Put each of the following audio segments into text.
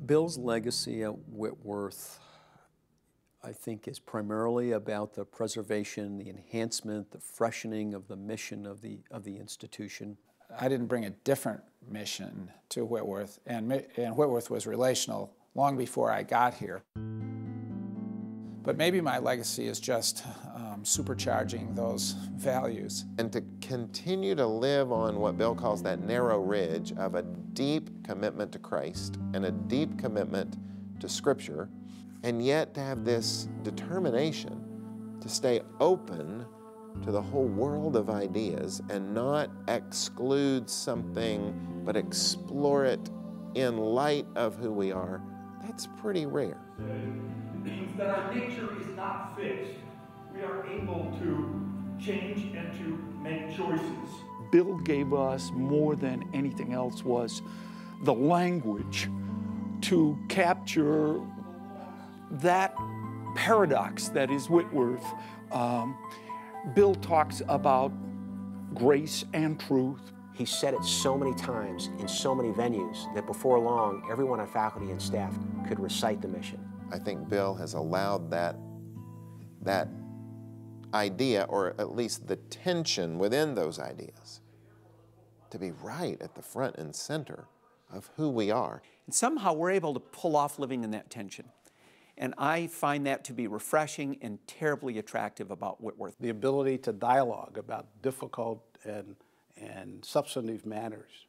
Bill's legacy at Whitworth, I think, is primarily about the preservation, the enhancement, the freshening of the mission of the institution. I didn't bring a different mission to Whitworth, and Whitworth was relational long before I got here. But maybe my legacy is just supercharging those values. And to continue to live on what Bill calls that narrow ridge of a deep commitment to Christ and a deep commitment to Scripture, and yet to have this determination to stay open to the whole world of ideas and not exclude something, but explore it in light of who we are, that's pretty rare. It means that our nature is not fixed. We are able to change and to make choices. Bill gave us more than anything else was the language to capture that paradox that is Whitworth. Bill talks about grace and truth. He said it so many times in so many venues that before long, everyone on faculty and staff could recite the mission. I think Bill has allowed that idea, or at least the tension within those ideas, to be right at the front and center of who we are. And somehow we're able to pull off living in that tension. And I find that to be refreshing and terribly attractive about Whitworth. The ability to dialogue about difficult and substantive matters,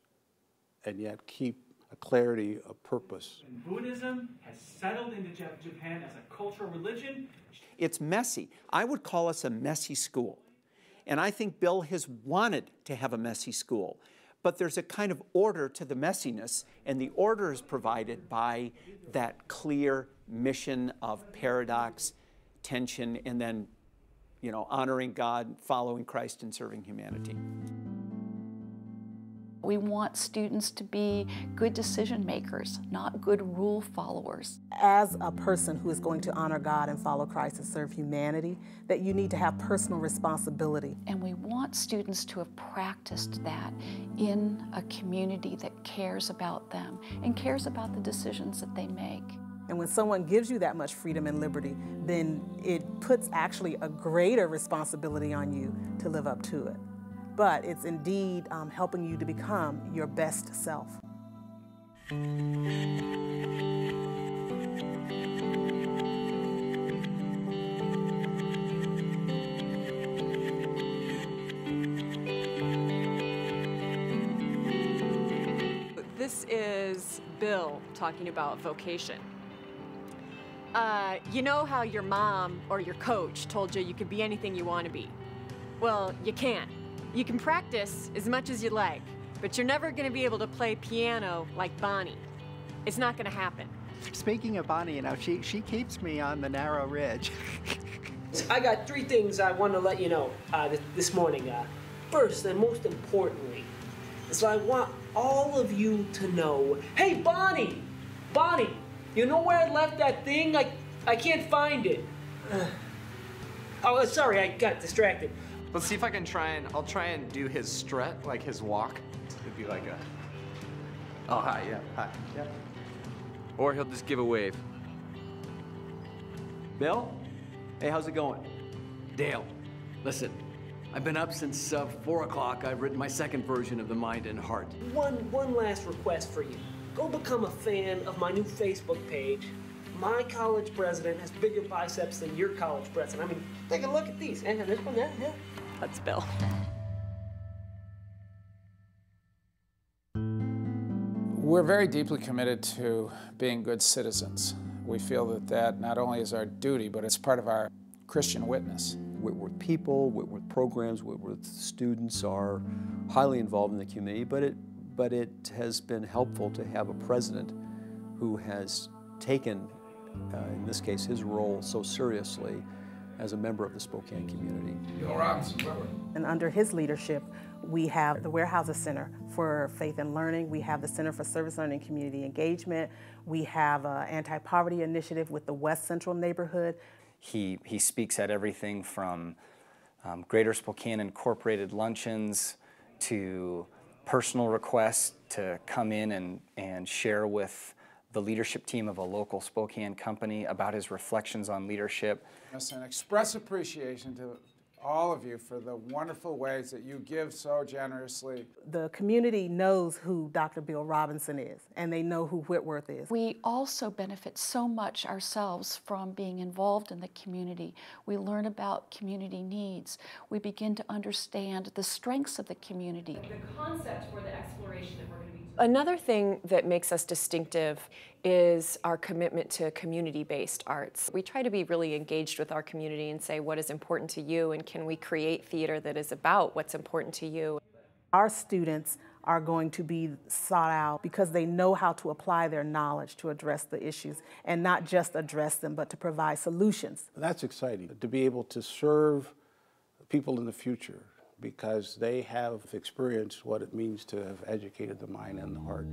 and yet keep a clarity of purpose. And Buddhism has settled into Japan as a cultural religion. It's messy. I would call us a messy school. And I think Bill has wanted to have a messy school. But there's a kind of order to the messiness, and the order is provided by that clear mission of paradox, tension, and then, honoring God, following Christ, and serving humanity. We want students to be good decision makers, not good rule followers. As a person who is going to honor God and follow Christ and serve humanity, that you need to have personal responsibility. And we want students to have practiced that in a community that cares about them and cares about the decisions that they make. And when someone gives you that much freedom and liberty, then it puts actually a greater responsibility on you to live up to it. But it's indeed helping you to become your best self. This is Bill talking about vocation. You know how your mom or your coach told you could be anything you want to be? Well, you can't. You can practice as much as you like, but you're never going to be able to play piano like Bonnie. It's not going to happen. Speaking of Bonnie, she keeps me on the narrow ridge. I got 3 things I want to let you know this morning. First and most importantly, is I want all of you to know, hey, Bonnie, you know where I left that thing? I can't find it. Oh, sorry, I got distracted. Let's see if I can I'll try and do his strut, like his walk. It'd be like oh, hi, yeah. Or he'll just give a wave. Bill? Hey, how's it going? Dale, listen, I've been up since 4 o'clock. I've written my second version of The Mind and Heart. One last request for you. Go become a fan of my new Facebook page. My college president has bigger biceps than your college president. I mean, take a look at these. And this one, yeah. That's Bill. We're very deeply committed to being good citizens. We feel that not only is our duty, but it's part of our Christian witness. Whitworth people, Whitworth programs, Whitworth students are highly involved in the community, but it has been helpful to have a president who has taken, in this case, his role so seriously as a member of the Spokane community. And under his leadership, we have the Warehouses Center for Faith and Learning. We have the Center for Service Learning and Community Engagement. We have an anti-poverty initiative with the West Central neighborhood. He speaks at everything from Greater Spokane Incorporated luncheons to personal requests to come in and share with the leadership team of a local Spokane company about his reflections on leadership. And express appreciation to all of you for the wonderful ways that you give so generously. The community knows who Dr. Bill Robinson is, and they know who Whitworth is. We also benefit so much ourselves from being involved in the community. We learn about community needs. We begin to understand the strengths of the community. The concept for the exploration that we're going to be doing. Another thing that makes us distinctive is our commitment to community-based arts. We try to be really engaged with our community and say what is important to you, and can we create theater that is about what's important to you. Our students are going to be sought out because they know how to apply their knowledge to address the issues, and not just address them, but to provide solutions. That's exciting, to be able to serve people in the future because they have experienced what it means to have educated the mind and the heart.